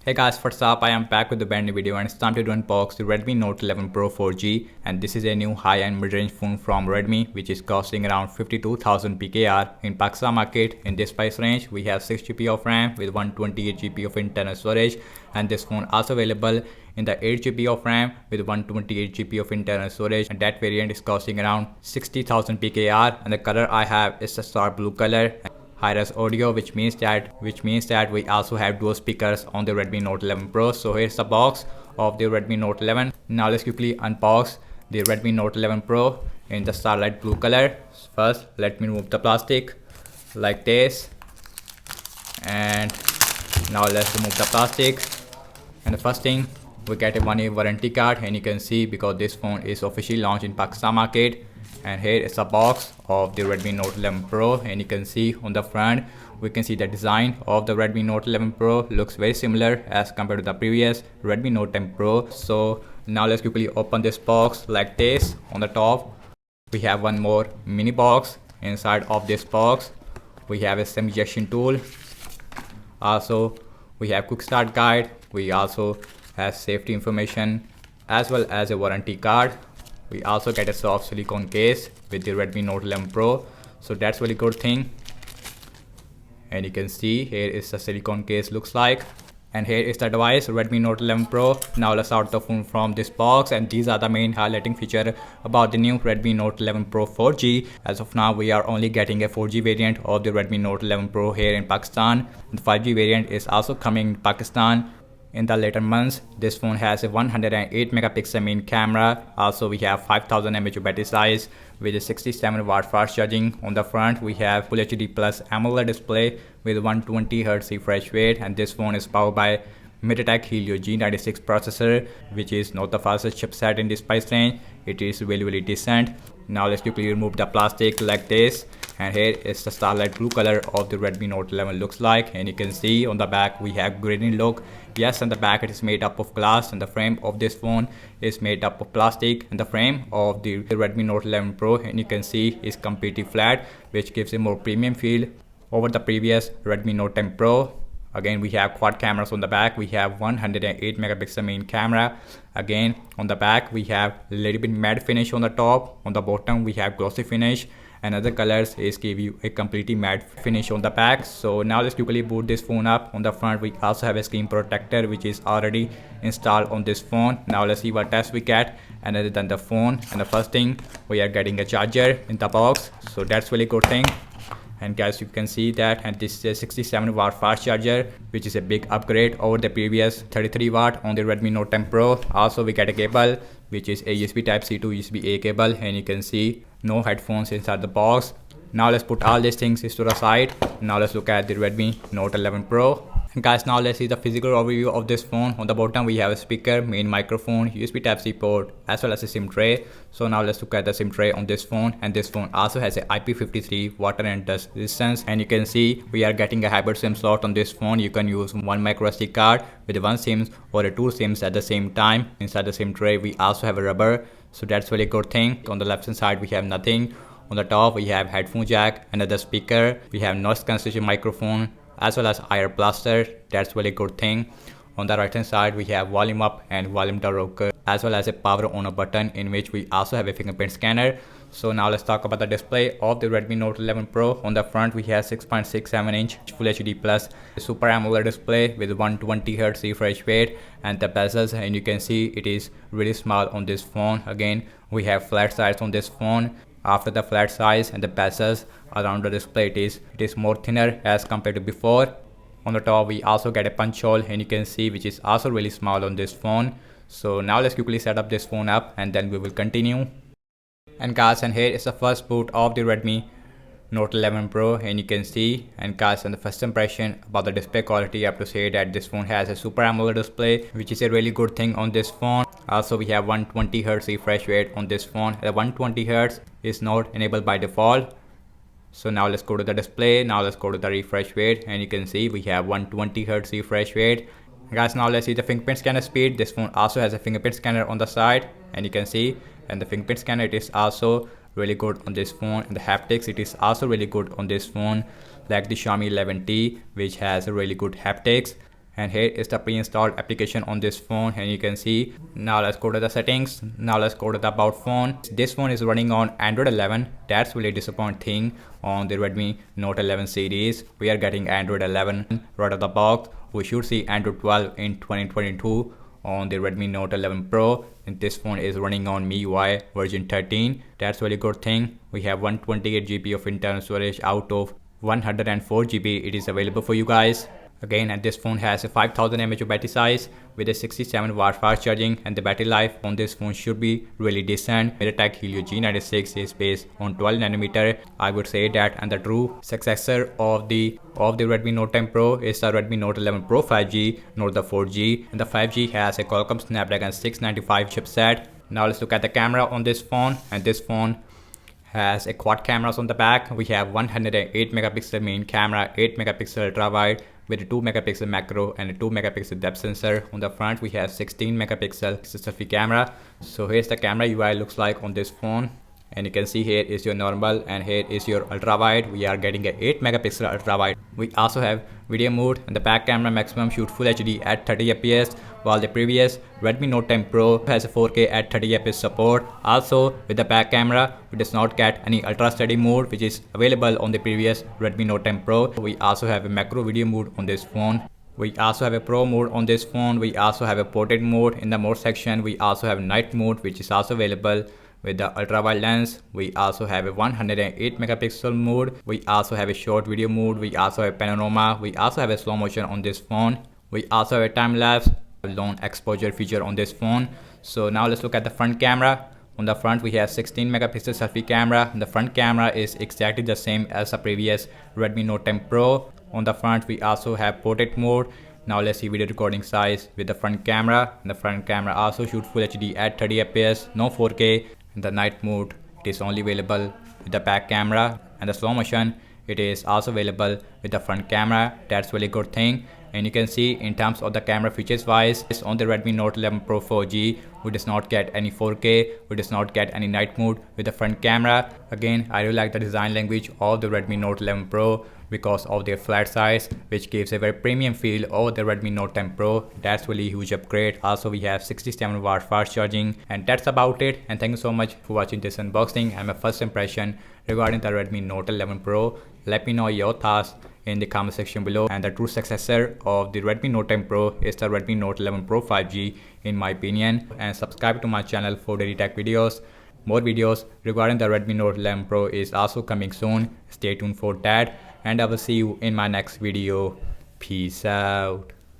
Hey guys, what's up? I am back with a brand new video and it's time to unbox the Redmi Note 11 Pro 4G, and this is a new high-end mid-range phone from Redmi which is costing around 52,000 PKR in Pakistan market. In this price range, we have 6GB of RAM with 128GB of internal storage, and this phone also available in the 8GB of RAM with 128GB of internal storage, and that variant is costing around 60,000 PKR, and the color I have is a star blue color. High-res audio, which means that we also have dual speakers on the Redmi Note 11 Pro. So here's the box of the Redmi Note 11. Now let's quickly unbox the Redmi Note 11 Pro in the starlight blue color. First, let me remove the plastic like this, and now let's remove the plastic. And the first thing, we get a 1-year warranty card, and you can see because this phone is officially launched in Pakistan market. And here is a box of the Redmi Note 11 Pro, and you can see on the front we can see the design of the Redmi Note 11 Pro looks very similar as compared to the previous Redmi Note 10 Pro. So now let's quickly open this box like this. On the top we have one more mini box. Inside of this box we have a SIM ejection tool. Also we have quick start guide. We also have safety information as well as a warranty card. We also get a soft silicone case with the Redmi Note 11 Pro, so that's really good thing. And you can see here is the silicone case looks like, and here is the device Redmi Note 11 Pro. Now let's out the phone from this box, and these are the main highlighting feature about the new Redmi Note 11 Pro 4G. As of now we are only getting a 4G variant of the Redmi Note 11 Pro here in Pakistan. The 5G variant is also coming in Pakistan in the later months. This phone has a 108 megapixel main camera. Also we have 5000 mAh battery size with a 67 watt fast charging. On the front we have Full HD Plus AMOLED display with 120Hz refresh rate, and this phone is powered by MediaTek Helio G96 processor, which is not the fastest chipset in this price range. It is really decent. Now let's quickly remove the plastic like this, and here is the starlight blue color of the Redmi Note 11 looks like. And you can see on the back we have green look. Yes, on the back it is made up of glass, and the frame of this phone is made up of plastic, and the frame of the Redmi Note 11 Pro, and you can see, is completely flat, which gives a more premium feel over the previous Redmi Note 10 Pro. Again we have quad cameras on the back. We have 108 megapixel main camera. Again on the back we have a little bit matte finish on the top. On the bottom we have glossy finish, and other colors is give you a completely matte finish on the back. So now let's quickly boot this phone up. On the front we also have a screen protector which is already installed on this phone. Now let's see what tests we get and other than the phone. And the first thing, we are getting a charger in the box, so that's really good thing. And guys, you can see that, and this is a 67 watt fast charger, which is a big upgrade over the previous 33 watt on the Redmi Note 10 Pro. Also we get a cable which is a USB Type-C to USB-A cable, and you can see no headphones inside the box. Now let's put all these things to the side. Now let's look at the Redmi Note 11 Pro. And guys, now let's see the physical overview of this phone. On the bottom we have a speaker, main microphone, USB Type-C port, as well as a SIM tray. So now let's look at the SIM tray on this phone, and this phone also has a IP53 water and dust resistance. And you can see we are getting a hybrid SIM slot on this phone. You can use one micro SD card with one SIM or a two SIMs at the same time. Inside the SIM tray we also have a rubber, so that's really good thing. On the left hand side we have nothing. On the top we have headphone jack, another speaker, we have noise cancellation microphone, as well as IR blaster. That's really good thing. On the right hand side we have volume up and volume down rocker, as well as a power on a button in which we also have a fingerprint scanner. So now let's talk about the display of the Redmi Note 11 Pro. On the front we have 6.67 inch Full HD Plus Super AMOLED display with 120Hz refresh rate, and the bezels, and you can see it is really small on this phone. Again we have flat sides on this phone. After the flat size and the bezels around the display, it is more thinner as compared to before. On the top we also get a punch hole, and you can see which is also really small on this phone. So now let's quickly set up this phone up and then we will continue. And guys, and here is the first boot of the Redmi Note 11 Pro, and you can see, and guys, on the first impression about the display quality, I have to say that this phone has a Super AMOLED display, which is a really good thing on this phone. Also we have 120Hz refresh rate on this phone. The 120Hz is not enabled by default. So now let's go to the display. Now let's go to the refresh rate, and you can see we have 120Hz refresh rate. Guys, now let's see the fingerprint scanner speed. This phone also has a fingerprint scanner on the side, and you can see, and the fingerprint scanner, it is also really good on this phone, and the haptics, it is also really good on this phone, like the Xiaomi 11T, which has a really good haptics. and here is the pre-installed application on this phone, and you can see. Now let's go to the settings. Now let's go to the about phone. This phone is running on Android 11. That's really disappointing thing on the Redmi Note 11 series. We are getting Android 11 right out of the box. We should see Android 12 in 2022 on the Redmi Note 11 Pro, and this phone is running on MIUI version 13. That's really good thing. We have 128 GB of internal storage out of 104 GB. It is available for you guys. Again, and this phone has a 5000 mAh of battery size with a 67 watt fast charging, and the battery life on this phone should be really decent. MediaTek Helio G96 is based on 12nm. I would say that, and the true successor of the Redmi Note 10 Pro is the Redmi Note 11 Pro 5G, not the 4G. And the 5G has a Qualcomm Snapdragon 695 chipset. Now let's look at the camera on this phone, and this phone has a quad cameras on the back. We have 108 megapixel main camera, 8 megapixel ultra wide with a 2 megapixel macro and a 2 megapixel depth sensor. On the front we have 16 megapixel selfie camera. So here's the camera UI looks like on this phone, and you can see here is your normal and here is your ultra wide. We are getting a 8 megapixel ultra wide. We also have video mode, and the back camera maximum shoot full HD at 30 fps, while the previous Redmi Note 10 Pro has a 4K at 30 fps support. Also with the back camera we does not get any ultra steady mode which is available on the previous Redmi Note 10 Pro. We also have a macro video mode on this phone. We also have a pro mode on this phone. We also have a portrait mode. In the mode section we also have night mode which is also available with the ultra wide lens. We also have a 108 megapixel mode. We also have a short video mode. We also have panorama. We also have a slow motion on this phone. We also have a time lapse, long exposure feature on this phone. So now let's look at the front camera. On the front we have 16 megapixel selfie camera. The front camera is exactly the same as the previous Redmi Note 10 Pro. On the front we also have portrait mode. Now let's see video recording size with the front camera. The front camera also shoots full HD at 30 fps, no 4K. In the night mode it is only available with the back camera, and the slow motion it is also available with the front camera. That's really good thing. And you can see in terms of the camera features wise, on the Redmi Note 11 Pro 4G we does not get any 4K, we does not get any night mode with the front camera. Again, I really like the design language of the Redmi Note 11 Pro because of their flat size, which gives a very premium feel over the Redmi Note 10 Pro. That's really huge upgrade. Also we have 67 watt fast charging, and that's about it. And thank you so much for watching this unboxing and my first impression regarding the Redmi Note 11 Pro. Let me know your thoughts in the comment section below. And the true successor of the Redmi Note 10 Pro is the Redmi Note 11 Pro 5G in my opinion. And subscribe to my channel for daily tech videos. More videos regarding the Redmi Note 11 Pro is also coming soon. Stay tuned for that, and I will see you in my next video. Peace out.